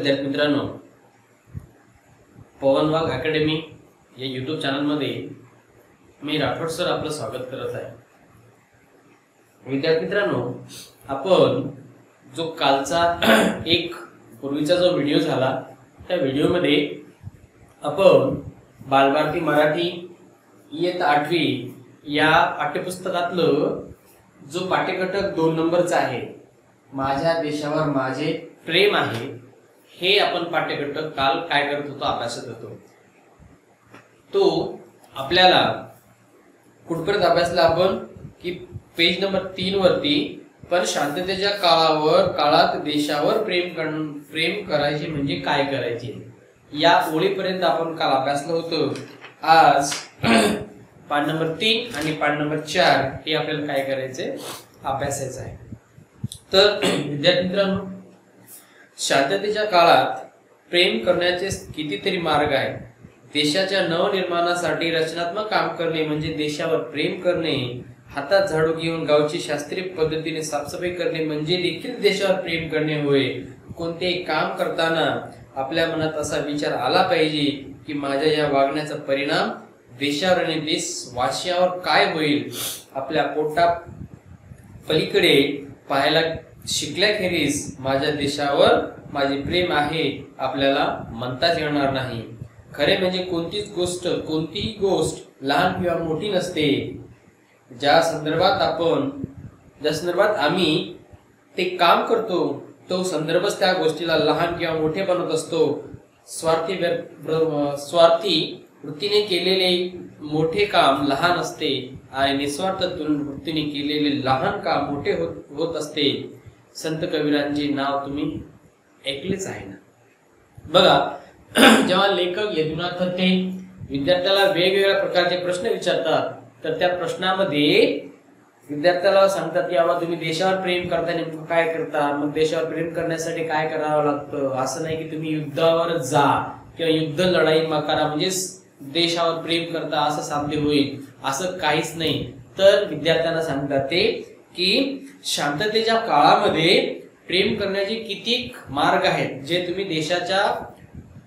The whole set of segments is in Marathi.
विद्यार्थी मित्रांनो, पवन वाघ अकॅडमी या यूट्यूब चॅनलमध्ये मी राठोड सर आपलं स्वागत करत आहे। विद्यार्थी मित्रांनो, आपण जो कालचा एक पूर्वीचा जो व्हिडिओ झाला त्या व्हिडिओमध्ये आपण बालभारती मराठी इयत्ता 8वी या पाठ्यपुस्तकातलं जो पाठ्यघटक 2 नंबरचा आहे, माझ्या देशावर माझे प्रेम आहे, हे आपण पाठ्यघटक काल काय करत होतो, अभ्यासत होतो। तो आपल्याला कुठपर्यंत अभ्यासला आपण की पेज नंबर 3 वरती, पण शांततेच्या काळात देशावर प्रेम करायचे म्हणजे काय करायचे या ओळीपर्यंत आपण काल अभ्यासलं होतं। आज पान नंबर 3 आणि पान नंबर 4 हे आपल्याला काय करायचे, अभ्यासायचं आहे। तर विद्यार्थी मित्रांनो, शांततेच्या काळात प्रेम करण्याचे कितीतरी मार्ग आहेत। देशाच्या नवनिर्माणासाठी रचनात्मक काम करणे म्हणजे देशावर प्रेम करणे, हातात झाडू घेऊन गावची शास्त्रीय पद्धतीने साफसफाई करणे म्हणजे देखील देशावर प्रेम करणे होय। कोणतेही काम करताना आपल्या मनात असा विचार आला पाहिजे की माझ्या या वागण्याचा परिणाम देशावर आणि देशवासियांवर काय होईल। आपल्या पोटा पलीकडे पाहायला शिकल्याखेरीज माझ्या देशावर माझे प्रेम आहे आपल्याला म्हणताच येणार नाही। खरे म्हणजे कोणतीही गोष्ट लहान किंवा मोठी नसते। ज्या संदर्भात आम्ही ते काम करतो तो संदर्भच त्या गोष्टीला लहान किंवा मोठे बनवत असतो। स्वार्थी वृत्तीने केलेले मोठे काम लहान असते आणि निस्वार्थ वृत्तीने केलेले लहान काम मोठे होत असते। संत कबीरांचे नाव तुम्ही ऐकलेच आहे ना। बघा, जेव्हा लेखक यदुनाथ ते विद्यार्थ्याला वेगवेगळ्या प्रकारचे प्रश्न विचारतात, तर त्या प्रश्नामध्ये विद्यार्थ्याला सांगतात की बाबा तुम्ही देशावर प्रेम करता, नेमकं काय करता, मग देशावर प्रेम करण्यासाठी काय करावं लागतं। असं नाही की तुम्ही युद्धावर जा किंवा युद्ध लढाई करा म्हणजे देशावर प्रेम करता असं साध्य होईल, असं काहीच नाही। तर विद्यार्थ्यांना सांगतात ते की शांततेच्या काळामध्ये प्रेम करण्याचे किती मार्ग आहेत जे तुम्ही देशाच्या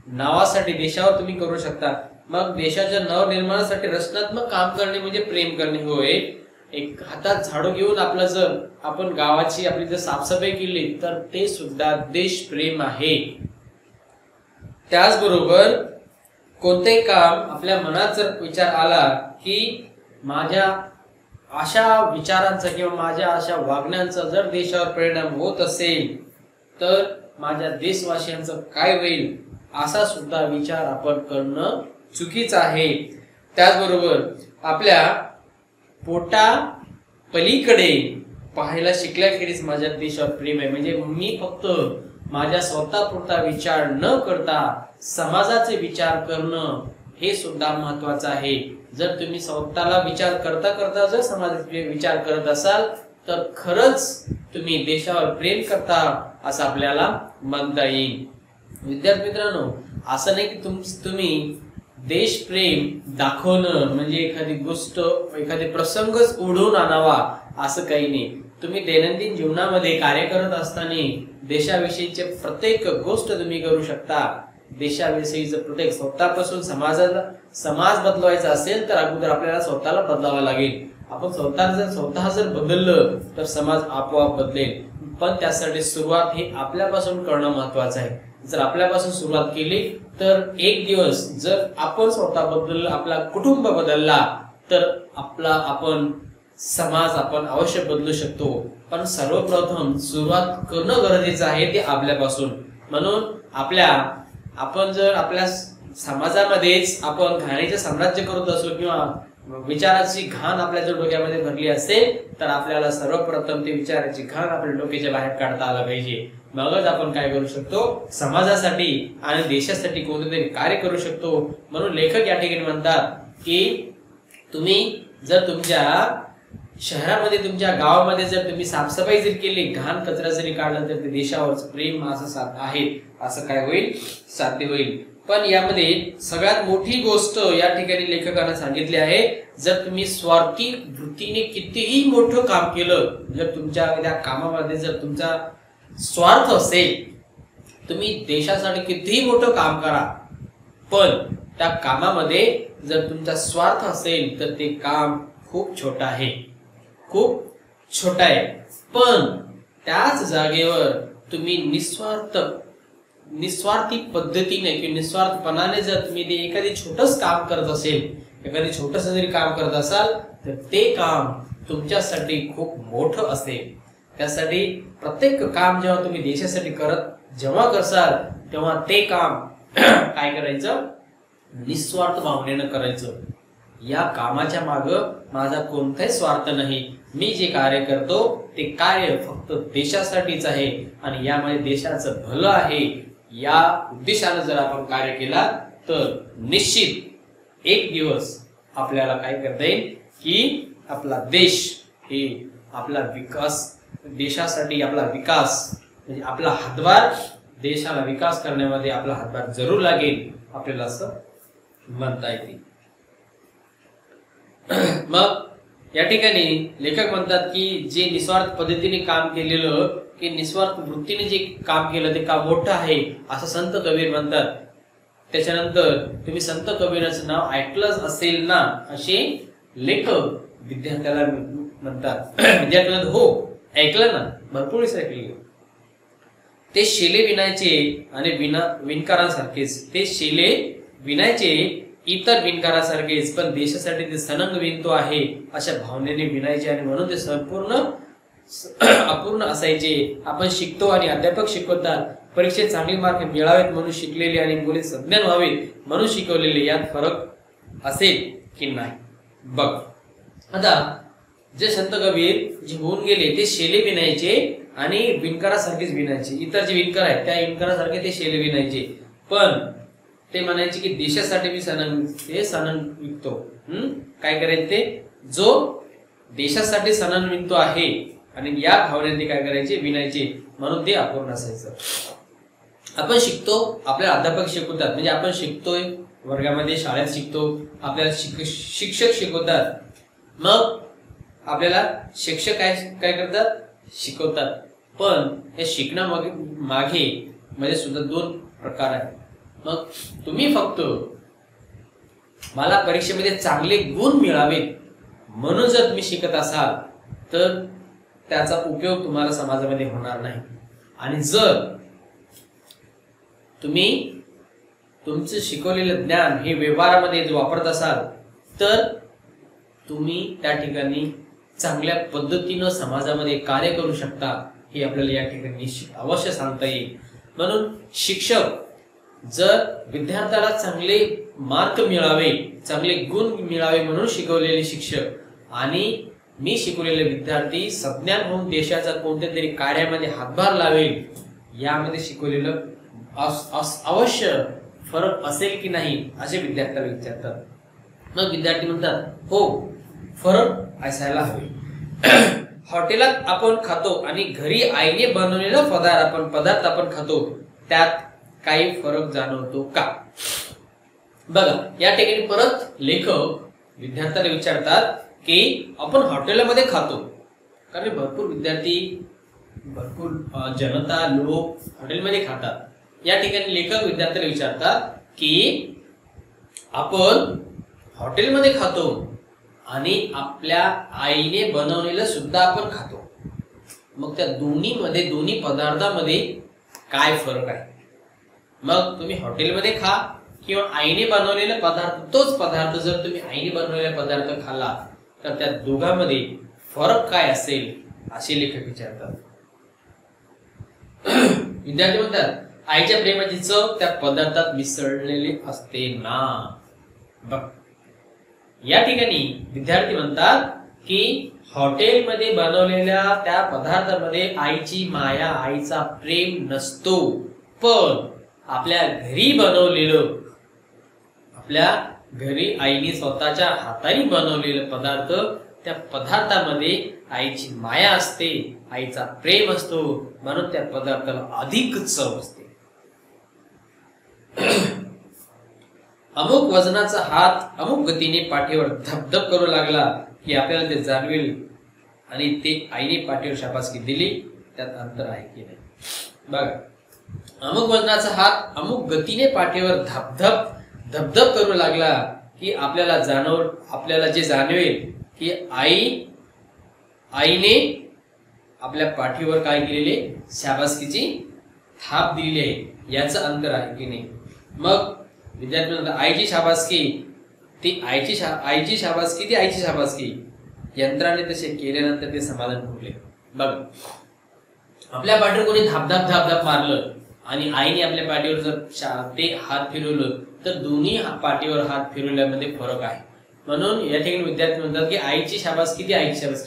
नावासाठी देशावर तुम्ही करू शकता। मग देशाच्या नवनिर्माणासाठी रचनात्मक काम करणे म्हणजे प्रेम करणे होय। एक हातात झाडू घेऊन आपलं जर आपण गावाची आपली जर साफसफाई केली तर ते सुद्धा देश प्रेम आहे। त्याचबरोबर कोणतेही काम आपल्या मनात जर विचार आला की माझ्या अशा विचारांचा किंवा माझ्या अशा वागण्यांचा जर देशावर परिणाम होत असेल तर माझ्या देशवासियांचं काय होईल, असा सुद्धा विचार आपण करणं चुकीचं आहे। त्याचबरोबर आपल्या पोटा पलीकडे पाहायला शिकल्याखेरीज माझ्या देशावर प्रेम आहे म्हणजे मी फक्त माझ्या स्वतःपुरता विचार न करता समाजाचे विचार करणं हे सुद्धा महत्वाचं आहे। जर तुम्ही स्वतःला विचार करता करता जर समाजाचे विचार करत असाल तर खरंच तुम्ही देशावर प्रेम करता असं आपल्याला म्हणता येईल। विद्यार्थी मित्रांनो, असं नाही की तुम्ही देशप्रेम दाखवणं म्हणजे एखादी गोष्ट एखादी प्रसंगच ओढून आणावा असं काही नाही। तुम्ही दैनंदिन जीवनामध्ये कार्य करत असताना देशाविषयीचे प्रत्येक गोष्ट तुम्ही करू शकता। देशाविषयीचं प्रत्येक स्वतःपासून समाज बदलवायचा असेल तर अगोदर आपल्याला स्वतःला बदलावं लागेल। आपण स्वतः जर बदललं तर समाज आपोआप बदलेल, पण त्यासाठी सुरुवात हे आपल्यापासून करणं महत्वाचं आहे। जर आपल्यापासून सुरुवात केली तर एक दिवस जर आपण स्वतः बदललं, आपला कुटुंब बदलला तर आपण समाज आपण अवश्य बदलू शकतो। पण सर्वप्रथम सुरुवात करणं गरजेचं आहे ते आपल्यापासून। म्हणून आपण जर आपल्या समाजामध्येच आपण घाणीचे साम्राज्य करत असू किंवा विचाराची घाण आपल्या जर डोक्यामध्ये भरली असेल तर आपल्याला सर्वप्रथम ते विचाराची घाण आपल्या डोक्याच्या बाहेर काढता आला पाहिजे। मगच आपण काय करू शकतो, समाजासाठी आणि देशासाठी कोणतेतरी कार्य करू शकतो। म्हणून लेखक या ठिकाणी म्हणतात की तुम्ही जर तुमच्या शहरामध्ये तुमच्या गावामध्ये जर तुम्ही साफसफाई जर केली, घाण कचरा जरी काढला तर ते देशावर प्रेम असं आहे असं काय होईल, साध्य होईल। पण यामध्ये सगळ्यात मोठी गोष्ट या ठिकाणी लेखकाने सांगितली आहे, जर तुम्ही स्वार्थी वृत्तीने कितीही मोठं काम केलं, जर तुमच्या त्या कामामध्ये जर तुमचा स्वार्थ असेल तुम्ही देशासाठी कितीही मोठं काम करा, पण त्या कामामध्ये जर तुमचा स्वार्थ असेल तर ते काम खूप छोटं आहे, खूप छोटं आहे. पण त्याच जागेवर तुम्ही निस्वार्थी पद्धतीने किंवा निस्वार्थपणाने जर तुम्ही ते एखादी छोटंच काम करत असेल, एखादी छोटस जरी काम करत असाल, तर ते काम तुमच्यासाठी खूप मोठं असेल. त्यासाठी प्रत्येक काम जेव्हा तुम्ही देशासाठी जेव्हा करसाल तेव्हा ते काम काय करायचं, निस्वार्थ भावनेनं करायचं. या कामाच्या मागे माझा कोणताही स्वार्थ नाही. मी जे कार्य करतो ते कार्य फक्त देशासाठीच आहे आणि यामध्ये देशाचं भलं आहे. या उद्देशाने जर आपण कार्य केला तर निश्चित एक दिवस आपल्याला काय करता येईल की आपला देश हे आपला विकास, देशासाठी आपला विकास म्हणजे आपला हातभार, देशाला विकास करण्यामध्ये आपला हातभार जरूर लागेल, आपल्याला असं म्हणता येते. मग या ठिकाणी लेखक म्हणतात की जे निस्वार्थ पद्धतीने काम केलेलं, की निस्वार्थ वृत्तीने जे काम केलं ते काम मोठं आहे असं संत कबीर म्हणतात. त्याच्यानंतर तुम्ही संत कबीराचं नाव ऐकलंच असेल ना, असे लेखक विद्यार्थ्याला म्हणतात. विद्यार्थ्यांना हो ऐकलं ना, भरपूर ऐकले. ते शेले विणायचे आणि विणकारांसारखेच, ते शेले विणायचे इतर विणकारासारखेच, पण देशासाठी ते सनंग विणतो आहे अशा भावनेने विणायचे आणि म्हणून ते संपूर्ण अपूर्ण असायचे. आपण शिकतो आणि अध्यापक शिकवतात, परीक्षेत चांगले मार्क मिळावेत म्हणून शिकलेले आणि मुले संज्ञान व्हावेत म्हणून शिकवलेले, यात फरक असेल की नाही. बघ आता जे संत कबीर जे होऊन गेले ते शेले विणायचे आणि विणकारासारखेच विणायचे. इतर जे विणकर आहेत त्या विणकारासारखे ते शेले विणायचे, पण ते म्हणायचे की देशासाठी मी सनन विकतो. काय करायचे, ते जो देशासाठी सनन विकतो आहे आणि या भावनेने काय करायचे, विणायचे, म्हणून ते अपूर्ण असायचं. आपण शिकतो, आपल्याला अध्यापक शिकवतात, म्हणजे आपण शिकतोय वर्गामध्ये, शाळेत शिकतो, आपल्याला शिक्षक शिकवतात. मग आपल्याला शिक्षक काय करतात, शिकवतात. पण हे शिकण्यामागे मध्ये सुद्धा दोन प्रकार आहेत. मग तुम्ही फक्त मला परीक्षेमध्ये चांगले गुण मिळावेत म्हणून जर तुम्ही शिकत असाल तर त्याचा उपयोग तुम्हाला समाजामध्ये होणार नाही. आणि जर तुम्ही तुमचं शिकवलेलं ज्ञान हे व्यवहारामध्ये वापरत असाल तर तुम्ही त्या ठिकाणी चांगल्या पद्धतीनं समाजामध्ये कार्य करू शकता, हे आपल्याला या ठिकाणी अवश्य सांगता येईल. म्हणून शिक्षक जर विद्यार्थ्याला चांगले मार्क मिळावे, चांगले गुण मिळावे म्हणून शिकवलेले शिक्षक आणि मी शिकवलेले विद्यार्थी सज्ञान होऊन देशाच्या कोणत्या तरी कार्यामध्ये हातभार लावेल, यामध्ये शिकवलेलं अवश्य फरक असेल की नाही असे विद्यार्थ्याला विचारतात. मग विद्यार्थी म्हणतात हो फरक असायला हवे. हॉटेलात आपण खातो आणि घरी आईने बनवलेला पदार्थ आपण खातो, त्यात काही फरक जाणवतो का? बघा या ठिकाणी परत लेखक विद्यार्थ्याला विचारतात की आपण हॉटेलमध्ये खातो, कारण भरपूर विद्यार्थी, भरपूर जनता, लोक हॉटेलमध्ये खातात. या ठिकाणी लेखक विद्यार्थ्याला विचारतात की आपण हॉटेलमध्ये खातो आणि आपल्या आईने बनवलेलं सुद्धा आपण खातो, मग त्या दोन्ही पदार्थामध्ये काय फरक आहे? मग तुम्ही हॉटेलमध्ये खा किंवा आईने बनवलेला पदार्थ, तोच पदार्थ जर तुम्ही आईने बनवलेला पदार्थ खाल्ला तर त्या दोघांमध्ये फरक काय असेल असे लेखक विचारतात. विद्यार्थी म्हणतात आईच्या प्रेमाची चव त्या पदार्थात मिसळलेली असते ना. बघ या ठिकाणी विद्यार्थी म्हणतात की हॉटेलमध्ये बनवलेल्या त्या पदार्थामध्ये आईची माया, आईचा प्रेम नसतो, पण आपल्या घरी बनवलेलं, आपल्या घरी आईने स्वतःच्या हाताने बनवलेलं पदार्थ, त्या पदार्थामध्ये आईची माया असते, आईचा प्रेम असतो, म्हणून त्या पदार्थाला अधिक चव असते. अमुक वजनाचा हात अमुक गतीने पाठीवर धपधप करू लागला की आपल्याला ते जाणवेल आणि ते आईने पाठीवर शाबासकी दिली, त्यात अंतर आहे की नाही. बघा अमुक वजनाचा हात अमुक गतीने पाठीवर धपधप धपधप करू लागला की आपल्याला जे जाणवेल की आईने आपल्या पाठीवर काय केलेले, शाबासकीची थाप दिलेली आहे, याचं अंतर आहे की नाही. मग विद्यार्थी म्हणतात आईची शाबासकी ती आईची शाबासकी यंत्राने तसे केल्यानंतर ते समाधान भोगले. बघ, आपल्या पाठीवर कोणी धापधाप मारलं आणि आईने आपल्या पाठीवर जर ते हात फिरवलं तर दोन्ही पाठीवर हात फिरवल्यामध्ये फरक आहे. म्हणून या ठिकाणी विद्यार्थी म्हणतात की आईची शाबासकी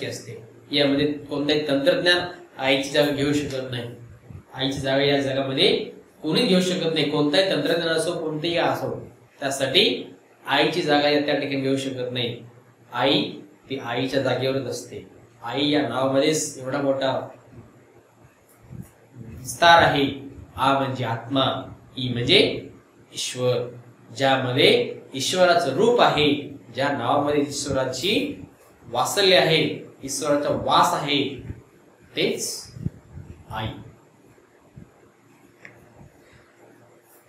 असते. यामध्ये कोणताही तंत्रज्ञान आईची जागा घेऊ शकत नाही. आईची जागा या जगामध्ये कोणी घेऊ शकत नाही. कोणताही तंत्रज्ञान असो, कोणतेही असो, त्यासाठी आईची जागा त्या ठिकाणी घेऊ शकत नाही. आई ती आईच्या जागेवरच असते. आई या नावामध्येच एवढा मोठा विस्तार आहे. आ म्हणजे आत्मा, ई म्हणजे ईश्वर, ज्यामध्ये ईश्वराचं रूप आहे, ज्या नावामध्ये ईश्वराची वात्सल्य आहे, ईश्वराचा वास आहे, तेच आई.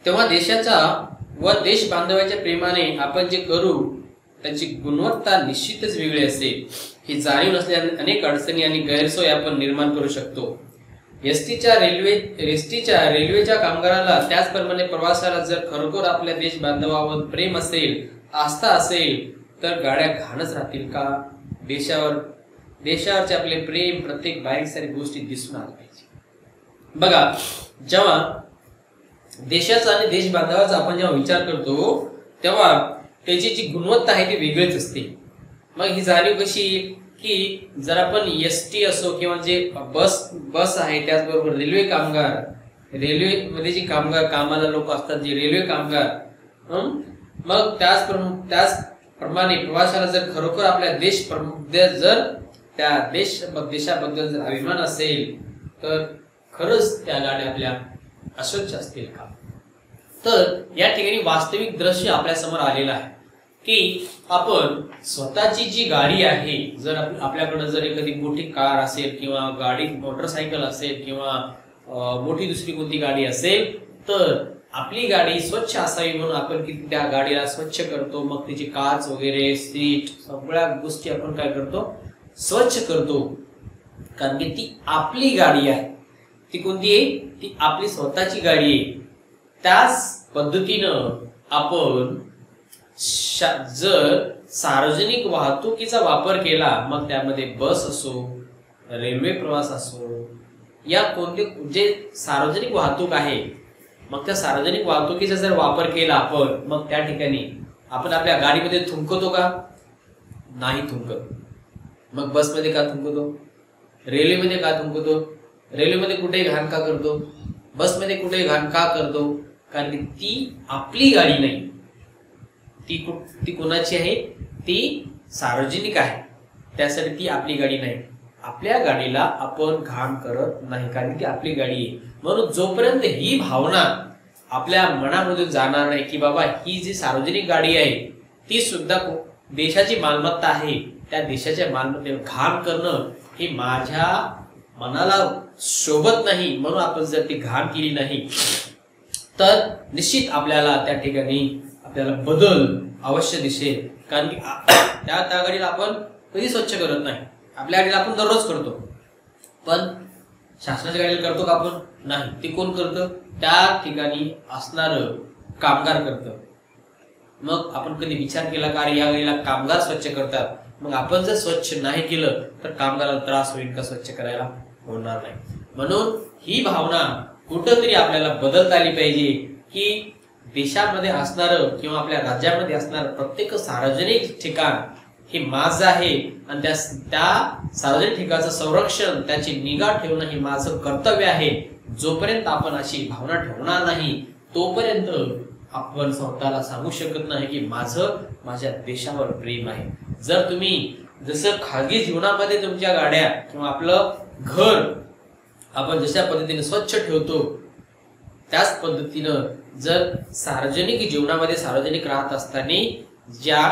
तेव्हा देशाचा व देश बांधवाच्या प्रेमाने आपण जे करू त्याची गुणवत्ता निश्चितच वेगळी असेल. ही जाणीव नसल्याने अनेक अडचणी आणि गैरसोय आपण निर्माण करू शकतो. एसटीच्या रेल्वेच्या कामगाराला, त्याचप्रमाणे प्रवासाला जर खरोखर आपल्या देश बांधवावर प्रेम असेल, आस्था असेल, तर गाड्या घाणच राहतील का? देशावरचे आपले प्रेम प्रत्येक बारीक सारी गोष्टी दिसून आल्या पाहिजे. बघा, जेव्हा देशाचा आणि देश बांधवाचा आपण जेव्हा विचार करतो तेव्हा त्याची जी गुणवत्ता आहे ती वेगळीच असते. मग ही जाणीव कशी की जर आपण एसटी असो किंवा जे बस आहे, त्याचबरोबर रेल्वेमध्ये जी कामाला लोक असतात, जे रेल्वे कामगार, मग त्याचप्रमाणे प्रवासाला जर खरोखर आपल्या देशाबद्दल जर अभिमान असेल तर खरंच त्या गाड्या आपल्या अस्वच्छ असतील का? तर या ठिकाणी वास्तविक दृश्य आपल्या समोर आलेलं आहे की आपण स्वतःची जी गाडी आहे, जर आपल्याकडे जर एखादी मोठी कार असेल किंवा गाडी मोटरसायकल असेल किंवा मोठी दुसरी कोणती गाडी असेल, तर आपली गाडी स्वच्छ असावी म्हणून आपण किती त्या गाडीला स्वच्छ करतो. मग तिची काच वगैरे, सीट, सगळ्या गोष्टी आपण काय करतो, स्वच्छ करतो. कारण की ती आपली गाडी आहे. ती कोणती आहे? ती आपली स्वतःची गाडी आहे. त्याच पद्धतीनं आपण जर सार्वजनिक वाहतुकीचा वापर केला, मग त्यामध्ये बस असो, रेल्वे प्रवास असो, या कोणते जे सार्वजनिक वाहतूक आहे, मग त्या सार्वजनिक वाहतुकीचा जर वापर केला आपण, मग त्या ठिकाणी आपण आपल्या गाडीमध्ये थुंकतो का? नाही थुंकत. मग बसमध्ये का थुंकतो? रेल्वेमध्ये का थुंकतो? रेल्वेमध्ये कुठेही घाण का करतो? बसमध्ये कुठेही घाण का करतो? कारण की ती आपली गाडी नाही. ती कोणाची आहे? ती सार्वजनिक आहे, त्यासाठी ती आपली गाडी नाही. आपल्या गाडीला आपण घाण करत नाही, कारण ती आपली गाडी आहे. म्हणून जोपर्यंत ही भावना आपल्या मनामधून जाणार नाही की बाबा ही जी सार्वजनिक गाडी आहे ती सुद्धा देशाची मालमत्ता आहे, त्या देशाच्या मालमत्तेवर घाण करणं हे माझ्या मनाला शोभत नाही, म्हणून आपण जर ती घाण केली नाही तर निश्चित आपल्याला त्या ठिकाणी आपल्याला बदल अवश्य दिसेल. कारण की त्या गाडीला आपण कधी स्वच्छ करत नाही. आपल्या गाडीला आपण दररोज करतो, पण शासनाच्या गाडीला करतो का आपण? नाही. ते कोण करतं? त्या ठिकाणी असणार कामगार करतं. मग आपण कधी विचार केला का या गाडीला कामगार स्वच्छ करतात, मग आपण जर स्वच्छ नाही केलं तर कामगाराला त्रास होईल का? स्वच्छ करायला होणार नाही. म्हणून ही भावना कुठंतरी आपल्याला बदलता आली पाहिजे की देशामध्ये असणारं किंवा आपल्या राज्यामध्ये असणारं प्रत्येक सार्वजनिक ठिकाण हे माझं आहे आणि त्या सार्वजनिक ठिकाणाचं संरक्षण, त्याची निगा ठेवणं हे माझं कर्तव्य आहे. जोपर्यंत आपण अशी भावना ठेवणार नाही तोपर्यंत आपण स्वतःला सांगू शकत नाही की माझ्या देशावर प्रेम आहे. जर तुम्ही जसं खाजगी जीवनामध्ये तुमच्या गाड्या किंवा आपलं घर आपण जशा पद्धतीने स्वच्छ ठेवतो, त्याच पद्धतीनं जर सार्वजनिक जीवनामध्ये सार्वजनिक राहत असताना ज्या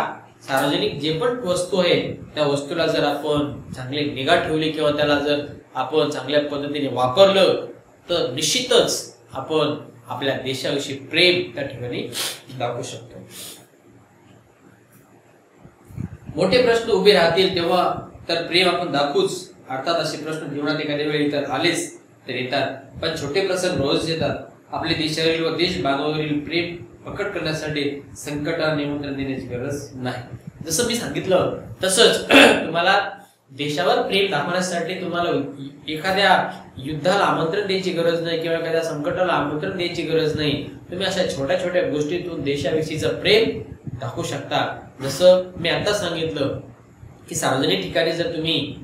सार्वजनिक जे पण वस्तू आहेत त्या वस्तूला जर आपण चांगली निगा ठेवली किंवा त्याला जर आपण चांगल्या पद्धतीने वापरलं तर निश्चितच आपण आपल्या देशाविषयी प्रेम त्या ठिकाणी दाखवू शकतो. मोठे प्रश्न उभे राहतील तेव्हा तर प्रेम आपण दाखवूच. अर्थात असे प्रश्न जीवनात एखाद्या वेळी तर आलेच तर येतात, पण छोटे प्रसंग रोज येतात. आपल्या देशावरील व देश बांधवावरील प्रेम प्रकट करण्यासाठी संकटाला निमंत्रण देण्याची गरज नाही. जसं मी सांगितलं तसंच तुम्हाला देशावर प्रेम दाखवण्यासाठी तुम्हाला एखाद्या युद्धाला आमंत्रण द्यायची गरज नाही किंवा एखाद्या संकटाला आमंत्रण द्यायची गरज नाही. तुम्ही अशा छोट्या छोट्या गोष्टीतून देशाविषयीचं प्रेम दाखवू शकता. जसं मी आता सांगितलं की सार्वजनिक ठिकाणी जर तुम्ही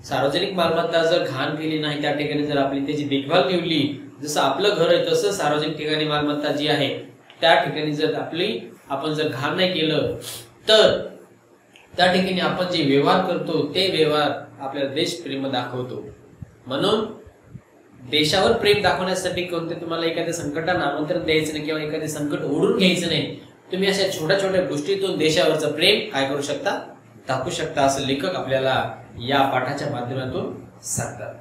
सार्वजनिक मालमत्ता जर घाण केली नाही, त्या ठिकाणी जर आपली त्याची देखभाल ठेवली, जसं आपलं घर आहे तसं सार्वजनिक ठिकाणी मालमत्ता जी आहे त्या ठिकाणी जर आपण जर घाण नाही केलं तर त्या ठिकाणी आपण जे व्यवहार करतो ते व्यवहार आपल्याला देशप्रेम दाखवतो. म्हणून देशावर प्रेम दाखवण्यासाठी कोणते तुम्हाला एखाद्या संकटाला आमंत्रण द्यायचं नाही किंवा एखादे संकट ओढून घ्यायचं नाही. तुम्ही अशा छोट्या छोट्या गोष्टीतून देशावरचं प्रेम काय करू शकता, दाखवू शकता, असं लेखक आपल्याला या पाठाच्या माध्यमातून सांगतात.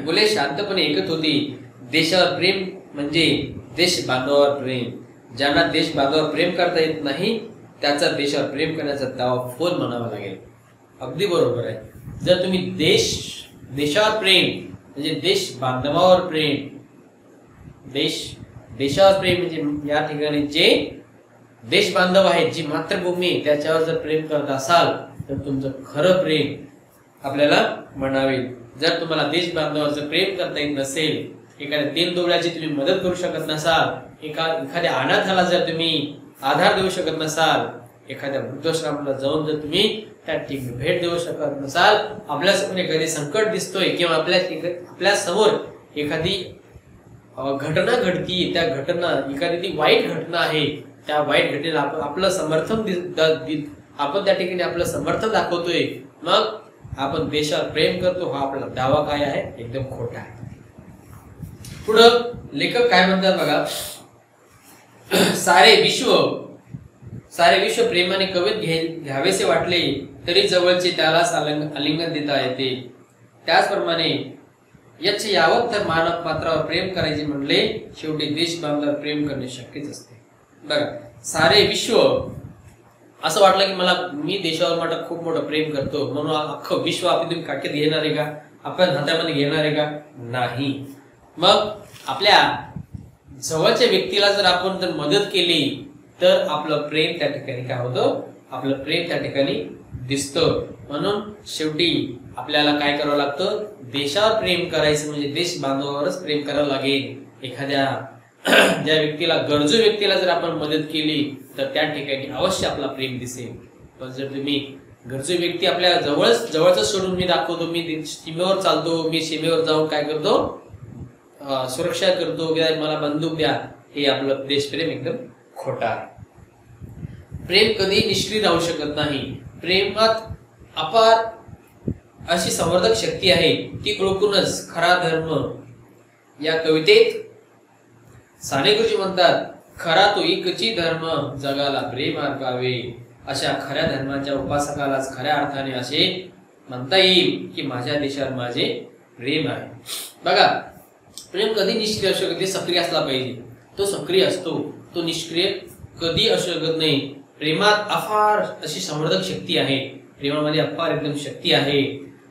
मुले शांतपणे ऐकत होती. देशावर प्रेम म्हणजे देश बांधवावर प्रेम. ज्यांना देश बांधवावर प्रेम करता येत नाही त्याचा देशावर प्रेम करण्याचा दावा फोल म्हणावा लागेल. अगदी बरोबर आहे. जर तुम्ही देशावर प्रेम म्हणजे देश बांधवावर प्रेम, देशावर प्रेम म्हणजे या ठिकाणी जे देश बांधव आहे, जी मातृभूमी त्याच्यावर जर प्रेम करत असाल तर तुमचं खरं प्रेम आपल्याला म्हणावे. जर तुम्हाला देश बांधवावर जर प्रेम करता येत नसेल, एखाद्या दीनदुबळ्याची तुम्ही मदत करू शकत नसाल, एखाद्या अनाथाला जर तुम्ही आधार देऊ शकत नसाल, एखाद्या वृद्धाश्रमाला जाऊन जर तुम्ही त्या ठिकाणी भेट देऊ शकत नसाल, आपल्यासमोर एखादी संकट दिसतोय किंवा आपल्या समोर एखादी घटना घडती, त्या घटना एखादी ती वाईट घटना आहे, त्या वाईट घटनेला आपलं समर्थन आपण त्या ठिकाणी आपलं समर्थन दाखवतोय, मग आपण देशावर प्रेम करतो हा आपला दावा काय आहे, एकदम खोटा आहे. पुढं लेखक काय म्हणतात बघा. सारे विश्व प्रेमाने कवेत घ्यावेसे वाटले तरी जवळचे त्यालाच आलिंगन देता येते. त्याचप्रमाणे यच्छ यावत तर मानव पात्रावर प्रेम करायचे म्हणले शेवटी देश बांधवावर प्रेम करणे शक्यच असते. बघा, सारे विश्व असं वाटलं की मी देशावर खूप मोठं प्रेम करतो म्हणून अख्खं विश्व आपण तुम्ही काट्यात घेणार आहे का, आपण हातामध्ये घेणार आहे का, नाही. मग आपल्या जवळच्या व्यक्तीला जर आपण जर मदत केली तर आपलं प्रेम त्या ठिकाणी काय होतं, आपलं प्रेम त्या ठिकाणी दिसतं. म्हणून शेवटी आपल्याला काय करावं लागतं, देशावर प्रेम करायचं म्हणजे देश बांधवावरच प्रेम करावं लागेल. एखाद्या ज्या व्यक्तीला गरजू व्यक्तीला जर आपण मदत केली तर त्या ठिकाणी अवश्य आपला प्रेम दिसेल. पण जर तुम्ही गरजू व्यक्ती आपल्या जवळच सोडून मी दाखवतो, मी सीमेवर चालतो, मी सीमेवर जाऊन काय करतो, सुरक्षा करतो, मला बंदूक द्या, हे आपलं देशप्रेम एकदम खोटा आहे. प्रेम कधी निष्क्रिय राहू शकत नाही. प्रेमात अपार अशी संवर्धक शक्ती आहे, ती ओळखूनच खरा धर्म. या कवितेत साने गुरुजी म्हणतात, खरा तो एकची धर्म जगाला प्रेम अर्पावे. अशा खऱ्या धर्माच्या उपासकालाच खऱ्या अर्थाने असे म्हणता येईल की माझ्या देशावर माझे प्रेम आहे. बघा, प्रेम कधी निष्क्रिय असू शकत, सक्रिय असला पाहिजे. तो सक्रिय असतो, तो निष्क्रिय कधी असू शकत नाही. प्रेमात अफार अशी संवर्धक शक्ती आहे, प्रेमामध्ये अफार एकदम शक्ती आहे.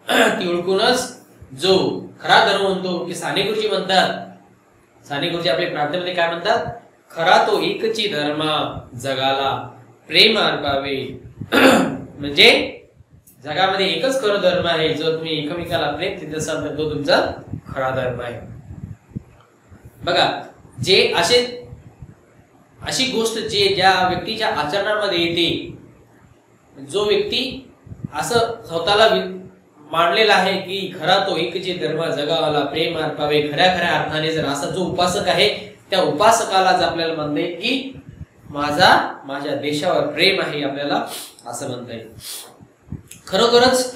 ती ओळखूनच जो खरा धर्म म्हणतो की साने गुरुजी म्हणतात, साने गुरुजी आपल्या प्रार्थनेमध्ये काय म्हणतात, खरा तो एकची धर्म जगाला प्रेम अर्पावे. म्हणजे जगामध्ये एकच खरं धर्म आहे, जो तुम्ही एकमेकाला प्रेम देत असाल तर तो तुमचा खरा धर्म आहे. बघा, जे अशी गोष्ट ज्या व्यक्तीच्या आचरणामध्ये येते, जो व्यक्ती असं स्वतःला मांडलेला आहे की खरा तो एकची धर्म जगावाला प्रेम अर्पावे, खऱ्या अर्थाने जर असा जो उपासक आहे त्या उपासकालाच आपल्याला म्हणता येईल की माझ्या देशावर प्रेम आहे, आपल्याला असं म्हणता येईल. खरोखरच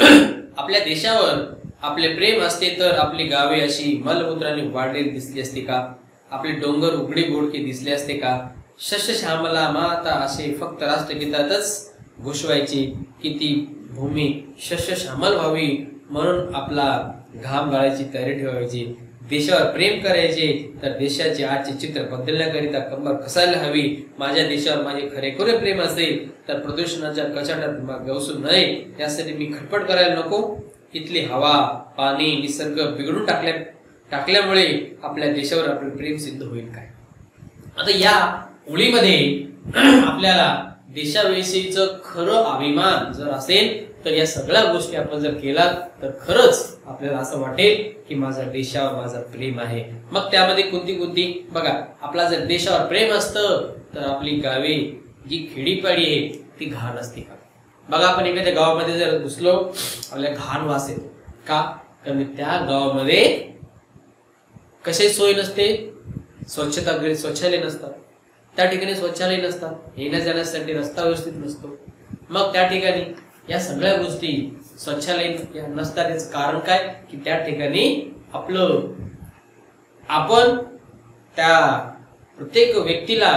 आपल्या देशावर आपले प्रेम असते तर आपली गावे अशी मलमूत्राने वाढलेली दिसली असते का, आपले डोंगर उघडे बोडके दिसले असते का, शस्य श्यामला माता असे फक्त राष्ट्रगीतातच घोषवायचे की ती भूमी शस्य श्यामल व्हावी म्हणून आपला घाम गाळायची तयारी ठेवायची. देशावर प्रेम करायचे तर देशाचे आजचे चित्र बदलण्याकरिता कंबर कसायला हवी. माझ्या देशावर माझे खरेखुरे प्रेम असेल तर प्रदूषणाच्या कचाट्यात गवसू नये यासाठी मी खटपट करायला नको. इथली हवा पाणी निसर्ग बिघडून टाकल्यामुळे आपल्या देशावर आपलं प्रेम सिद्ध होईल काय. आता या ओळीमध्ये आपल्याला देशाविषयीचं खरं अभिमान जर असेल तर या सगळ्या गोष्टी आपण जर केला तर खरंच आपल्याला असं वाटेल की माझ्या देशावर माझं प्रेम आहे. मग त्यामध्ये कोणती बघा, आपला जर देशावर प्रेम असतं तर आपली गावे जी खेडीपाडी आहे ती घाण असते का. बघा, आपण एखाद्या गावामध्ये जर घुसलो आपल्याला घाण वास येतो का, कारण त्या गावामध्ये कशी सोय नसते, शौचालय नसतात, त्या ठिकाणी शौचालय नसतात, येण्या जाण्यासाठी रस्ता व्यवस्थित नसतो. मग त्या ठिकाणी या सगळ्या गोष्टी शौचालय नसतात. याचं कारण काय की त्या ठिकाणी आपण त्या प्रत्येक व्यक्तीला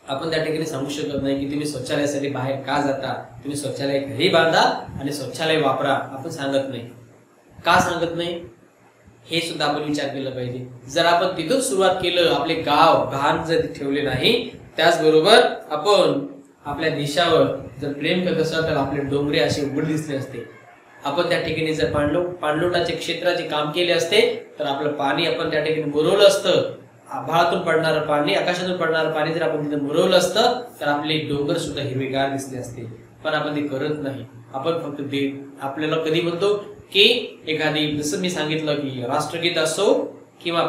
आपण त्या ठिकाणी सांगू शकत नाही की तुम्ही शौचालयासाठी बाहेर का जाता, तुम्ही शौचालय घरी बांधा आणि शौचालय वापरा. आपण सांगत नाही. का सांगत नाही हे सुद्धा आपण विचार केला पाहिजे. जर आपण तिथून सुरुवात केलं, आपले गाव घाण जर ठेवले नाही, त्याचबरोबर आपण आपल्या देशावर जर प्रेम करत असाल तर आपले डोंगरे असे उघड दिसले असते. आपण त्या ठिकाणी जर पाणलोटाचे क्षेत्राचे काम केले असते तर आपलं पाणी आपण त्या ठिकाणी मुरवलं असतं. आभाळातून पडणारं पाणी, आकाशातून पडणारं पाणी जर आपण तिथे मुरवलं असतं तर आपले डोंगर सुद्धा हिरवेगार दिसले असते. पण आपण ते करत नाही. आपण फक्त आपल्याला कधी म्हणतो की एखादी, जसं मी सांगितलं की राष्ट्रगीत असो किंवा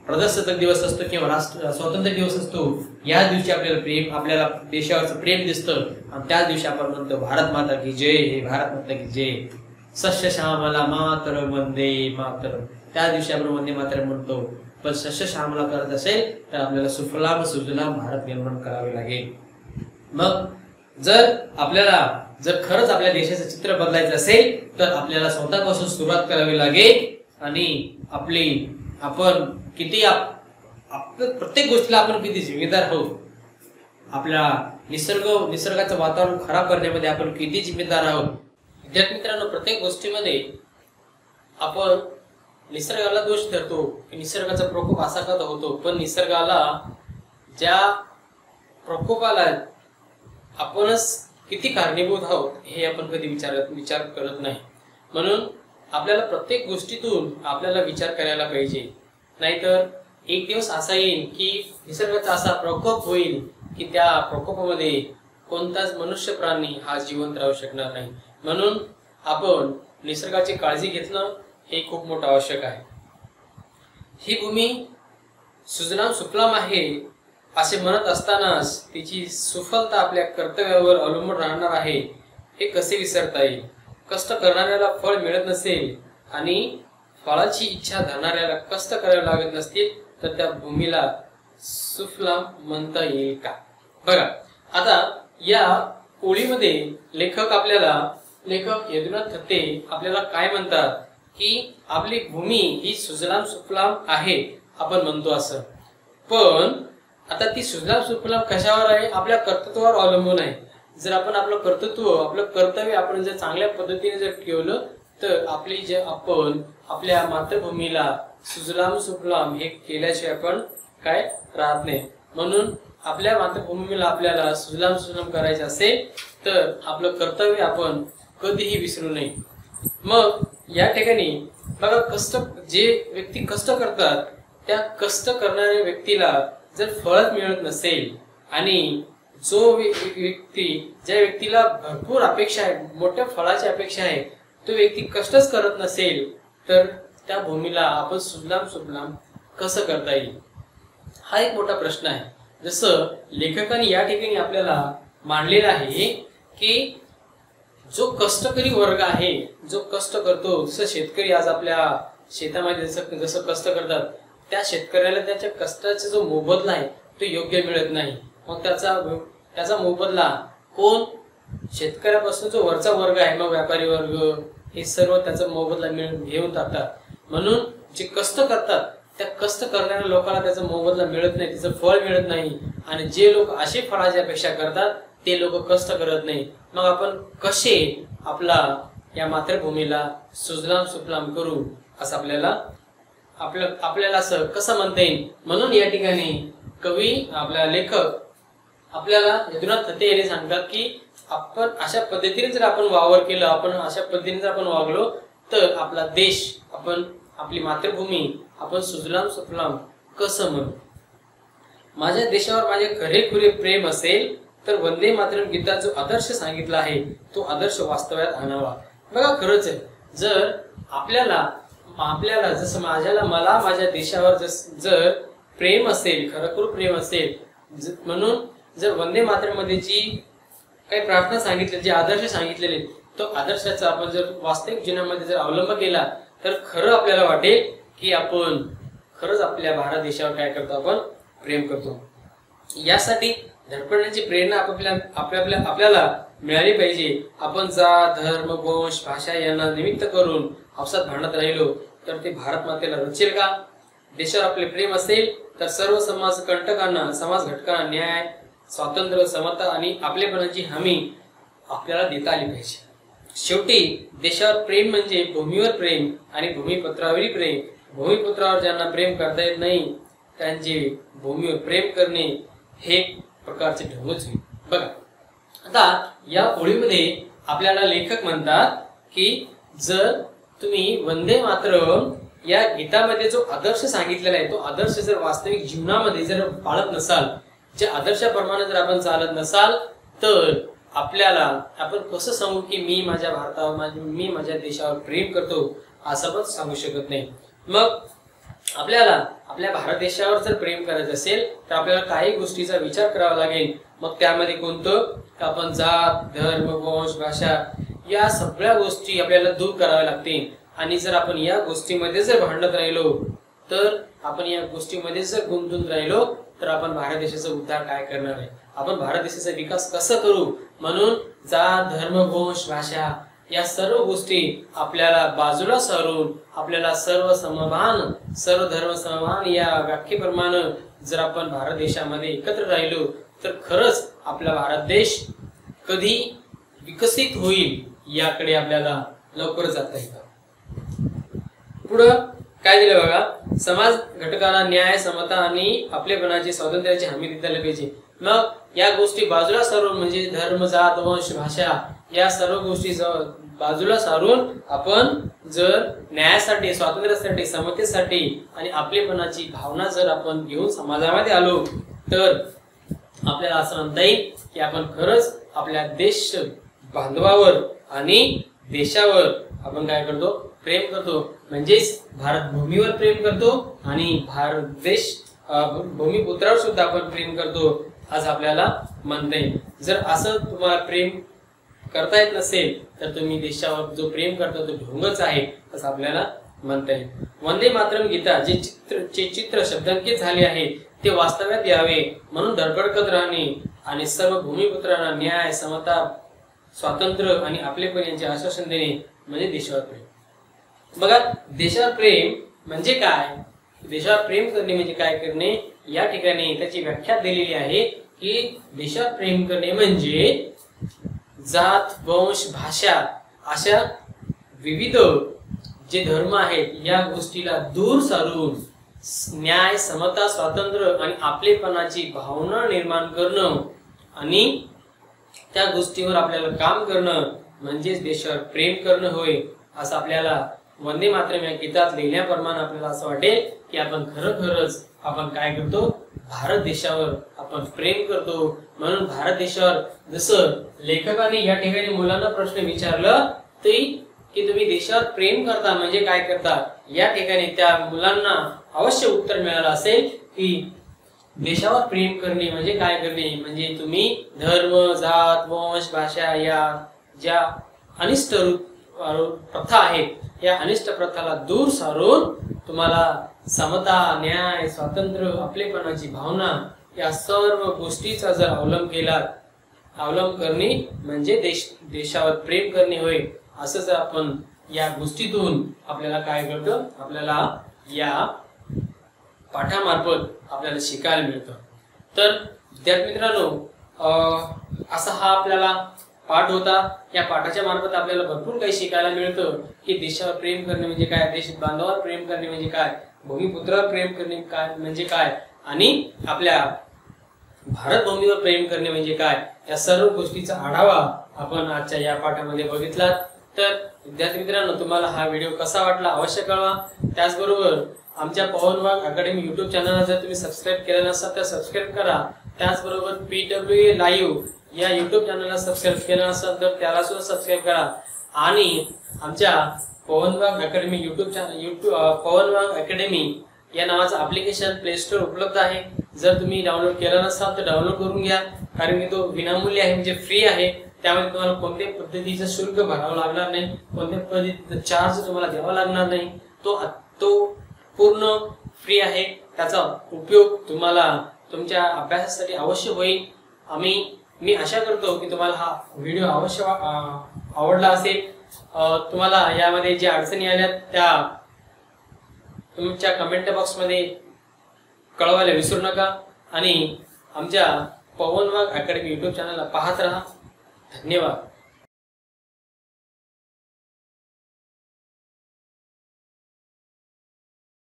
प्रजासत्ताक दिवस असतो किंवा स्वातंत्र्य दिवस असतो, या दिवशी आपल्याला देशावरचं प्रेम दिसतं आणि त्याच दिवशी आपण म्हणतो भारत माता की जय, हे भारत माता की जय, सस्य श्यामला मातरम वंदे मातरम. त्या दिवशी आपण वंदे मातरम म्हणतो. पण सस्य श्यामला करत असेल तर आपल्याला सुफलाम सुजलाम भारत निर्माण करावे लागेल. मग जर खरंच आपल्या देशाचं चित्र बदलायचं असेल तर आपल्याला स्वतःपासून सुरुवात करावी लागेल आणि आपण किती प्रत्येक गोष्टीला आपण किती जिम्मेदार आहोत. आपल्या निसर्गाचं वातावरण खराब करण्यामध्ये आपण किती जिम्मेदार आहोत. विद्यार्थी मित्रांनो, प्रत्येक गोष्टीमध्ये आपण निसर्गाला दोष धरतो की निसर्गाचा प्रकोप असा का होतो, पण निसर्गाला ज्या प्रकोपाला आपणच किती कारणीभूत आहोत हे आपण कधी विचार करत नाही. म्हणून आपल्याला प्रत्येक गोष्टीतून आपल्याला विचार करायला पाहिजे. नाहीतर एक दिवस असा येईल की निसर्गाचा असा प्रकोप होईल की त्या प्रकोपामध्ये कोणताच मनुष्य प्राणी हा जिवंत राहू शकणार नाही. म्हणून आपण निसर्गाची काळजी घेणं हे खूप मोठं आवश्यक आहे. ही भूमी सुजलाम सुफलाम आहे असे म्हणत असतानाच तिची सुफलता आपल्या कर्तव्यावर अवलंबून राहणार आहे हे कसे विसरता येईल. कष्ट करणाऱ्याला फळ मिळत नसेल आणि फळाची इच्छा धरणाऱ्याला कष्ट करावे लागत नसतील तर त्या भूमीला सुफलाम म्हणता येईल का. बघा, आता या ओळीमध्ये लेखक यदुनाथ थत्ते आपल्याला काय म्हणतात की आपली भूमी ही सुजलाम सुफलाम आहे आपण म्हणतो असं, पण आता ती सुजलाम सुफलाम कशावर आहे, आपल्या कर्तृत्वावर अवलंबून आहे. जर आपण आपलं कर्तव्य आपण जर चांगल्या पद्धतीने जर ठेवलं तर आपण आपल्या मातृभूमीला सुजलाम सुफलाम हे केल्याशिवाय आपण काय राहत नाही. म्हणून आपल्या मातृभूमीला आपल्याला सुजलाम सुफलाम करायचे असेल तर आपलं कर्तव्य आपण कधीही विसरू नये. मग या ठिकाणी बघा, जे व्यक्ती कष्ट करतात त्या कष्ट करणाऱ्या व्यक्तीला जर फळच मिळत नसेल आणि ज्या व्यक्तीला भरपूर अपेक्षा आहे, मोठ्या फळाची अपेक्षा आहे, तो व्यक्ती कष्टच करत नसेल तर त्या भूमीला आपण सुजलाम सुफलाम कसं करता येईल हा एक मोठा प्रश्न आहे. जसं लेखकाने या ठिकाणी आपल्याला मांडलेलं आहे की जो कष्टकरी वर्ग आहे, जो कष्ट करतो, जसं शेतकरी आज आपल्या शेतामध्ये जसं कष्ट करतात, त्या शेतकऱ्याला त्याच्या कष्टाचा जो मोबदला आहे तो योग्य मिळत नाही. मग त्याचा मोबदला कोण, शेतकऱ्यापासून जो वरचा वर्ग आहे, मग व्यापारी वर्ग, हे सर्व त्याचा मोबदला घेऊन टाकतात. म्हणून जे कष्ट करतात त्या कष्ट करणाऱ्या लोकांना त्याचा मोबदला मिळत नाही, त्याचं फळ मिळत नाही. आणि जे लोक अशी फळाची अपेक्षा करतात ते लोक कष्ट करत नाही. मग आपण कसे आपला या मातृभूमीला सुजलाम सुफलाम करू असं आपल्याला आपल्याला असं कसं म्हणता येईल, म्हणून या ठिकाणी कवी आपला लेखक आपल्याला यदुनाथ थत्ते यांनी सांगतात की आपण अशा पद्धतीने जर आपण वावर केला, आपण अशा पद्धतीने जर आपण वागलो तर आपला देश, आपण आपली मातृभूमी आपण सुजलाम सुफलाम कसं म्हणू. माझ्या देशावर माझे खरेखुरे प्रेम असेल तर वंदे मातरम गीतात जो आदर्श सांगितला आहे तो आदर्श वास्तव्यात आणावा. बघा खरंच आहे, जर आपल्याला जसं मला माझ्या देशावर जर प्रेम असेल, खरोखर प्रेम असेल, म्हणून जर वंदे मातरम मध्ये जी काही प्रार्थना सांगितली, जे आदर्श सांगितलेले, तो आदर्शाचा आपण जर वास्तविक जीवनामध्ये जर अवलंब केला तर खरं आपल्याला वाटेल की आपण खरंच आपल्या भारत देशावर काय करतो, आपण प्रेम करतो. यासाठी धडपडण्याची प्रेरणा आपल्याला मिळाली पाहिजे. आपण जात, धर्म, वंश, भाषा यांना निमित्त करून आपसात भांडत राहिलो तर ते भारत मातेला रचेल का? देशावर आपले प्रेम असेल तर सर्व समाज घटकांना न्याय, स्वातंत्र्य, समता आणि आपलेपणाची हमी आपल्याला देता आली पाहिजे. शेवटी देशावर प्रेम म्हणजे भूमीवर प्रेम आणि भूमिपुत्रावरील प्रेम. भूमिपुत्रावर ज्यांना प्रेम करता येत नाही त्यांचे भूमीवर प्रेम करणे हे प्रकारचे ढंगच होईल. बघा आता या ओळीमध्ये आपल्याला लेखक म्हणतात की जर तुम्ही वंदे मातरम या गीतामध्ये जो आदर्श सांगितलेला आहे तो आदर्श जर वास्तविक जीवनामध्ये जर पाळत नसाल, ज्या आदर्शाप्रमाणे जर आपण चालत नसाल तर आपण कसं सांगू की मी माझ्या देशावर प्रेम करतो असं पण सांगू शकत नाही. मग आपल्याला आपल्या भारत देशावर जर प्रेम करायचं असेल तर आपल्याला काही गोष्टीचा विचार करावा लागेल. मग त्यामध्ये कोणतं, आपण जात, धर्म, वंश, भाषा या सगळ्या गोष्टी आपल्याला दूर कराव्या लागतील. आणि जर आपण या गोष्टीमध्ये जर भांडत राहिलो तर आपण या गोष्टीमध्ये जर गुंतून राहिलो तर आपण भारत देशाचा उद्धार काय करणार आहे, आपण भारत देशाचा विकास कसं करू. म्हणून जात, धर्म, वंश, भाषा या सर्व गोष्टी आपल्याला बाजूला सारून आपल्याला सर्व धर्म समभान या व्याख्येप्रमाणे जर आपण भारत देशामध्ये एकत्र राहिलो तर खरंच आपला भारत देश कधी विकसित होईल याकडे आपल्याला लवकर जाता येतं. पुढं काय दिलं बघा, समाज घटकांना न्याय, समता आणि आपलेपणाची, स्वातंत्र्याची हमी देता आली पाहिजे. मग या गोष्टी बाजूला सारून म्हणजे धर्म, जात, वंश, भाषा या सर्व गोष्टी बाजूला सारून आपण जर न्यायासाठी, स्वातंत्र्यासाठी, समतेसाठी आणि आपलेपणाची भावना जर आपण घेऊन समाजामध्ये आलो तर आपल्याला असं म्हणता येईल की आपण खरंच आपल्या देश बांधवावर आणि देशावर आपण काय करतो, प्रेम करतो. म्हणजेच भारत भूमीवर प्रेम करतो आणि भारत देश भूमिपुत्रावर सुद्धा आपण प्रेम करतो आज आपल्याला म्हणता येईल. जर असं तुम्हाला प्रेम करता येत नसेल तर तुम्ही देशावर जो प्रेम करता तो ढोंगच आहे असं आपल्याला म्हणता येईल. वंदे मातरम गीता जे चित्र शब्दांकित झाले आहे ते वास्तव्यात यावे म्हणून धडपड करत राहणे आणि सर्व भूमिपुत्रांना न्याय, समता, स्वातंत्र्य आणि आपलेपण यांचे आश्वासन देणे म्हणजे देशावर प्रेम. बघा देशावर प्रेम म्हणजे काय, देशावर प्रेम करणे म्हणजे काय करणे, या ठिकाणी त्याची व्याख्या दिलेली आहे की देशावर प्रेम करणे म्हणजे जात, वंश, भाषा अशा विविध जे धर्म आहेत या गोष्टीला दूर सारून न्याय, समता, स्वातंत्र्य आणि आपलेपणाची भावना निर्माण करणं आणि त्या गोष्टीवर आपल्याला काम करणं म्हणजेच देशावर प्रेम करणं होय. असं आपल्याला वंदे मातरम या गीतात लिहिल्याप्रमाणे आपल्याला असं वाटेल की आपण खरंच आपण काय करतो, भारत देशावर आपण प्रेम करतो. म्हणून भारत देशावर जसं लेखकाने या ठिकाणी मुलांना प्रश्न विचारलं ते की तुम्ही देशावर प्रेम करता म्हणजे काय करता, या ठिकाणी त्या मुलांना अवश्य उत्तर मिळालं असेल की देशावर प्रेम करणे म्हणजे काय करणे, म्हणजे तुम्ही धर्म, जात, वंश, भाषा या ज्या अनिष्ट प्रथा आहेत या अनिष्ट प्रथाला दूर सारून तुम्हाला समता, न्याय, स्वातंत्र्य, आपलेपणाची भावना या सर्व गोष्टीचा जर अवलंब करणे म्हणजे देशावर प्रेम करणे होय. असं जर आपण या गोष्टीतून आपल्याला काय कळतं, आपल्याला या पाठामार्फत आपल्याला शिकायला मिळतं. तर विद्यार्थी मित्रांनो, असा हा आपल्याला पाठ होता। या पाठाच्या मार्फत आपल्याला भरपूर काही शिकायला मिळतं की देशावर प्रेम करणे म्हणजे काय, देश बांधवावर प्रेम करणे म्हणजे काय, भूमिपुत्रावर प्रेम करणे काय म्हणजे काय, आणि आपल्या भारत भूमीवर प्रेम करणे म्हणजे काय, या सर्व गोष्टीचा आढावा आपण आजच्या या पाठामध्ये बघितला। तर विद्यार्थी मित्रांनो, तुम्हाला हा व्हिडिओ कसा वाटला अवश्य कळवा। त्याचबरोबर आमच्या पवन वाघ अकॅडमी YouTube चॅनलला जर तुम्ही सबस्क्राईब केलं नसेल तर सबस्क्राईब करा। त्याचबरोबर PWA लाईव्ह या YouTube चॅनलला सबस्क्राईब केलं नसेल तर त्याला सुद्धा सबस्क्राईब करा। आणि आमच्या पवन वाघ अकॅडमी पवन वाघ अकॅडमी या नावाचं ॲप्लिकेशन प्ले स्टोर उपलब्ध आहे। जर तुम्ही डाउनलोड केलं नसाल तर डाउनलोड करून घ्या, कारण की तो विनामूल्य आहे, म्हणजे फ्री आहे। त्यामुळे तुम्हाला कोणत्याही पद्धतीचं शुल्क भरावं लागणार नाही, कोणत्याही पद्धतीचा चार्ज तुम्हाला द्यावा लागणार नाही। तो पूर्ण फ्री आहे। त्याचा उपयोग तुम्हाला तुमच्या अभ्यासासाठी अवश्य होईल। मी आशा करतो की तुम्हाला हा व्हिडिओ अवश्य आवडला असेल। तुम्हाला यामध्ये ज्या अडचणी आल्या त्या तुमच्या कमेंट बॉक्समध्ये कळवायला विसरू नका आणि आमच्या पवन वाघ अकॅडमी YouTube चॅनलला पाहत राहा। धन्यवाद।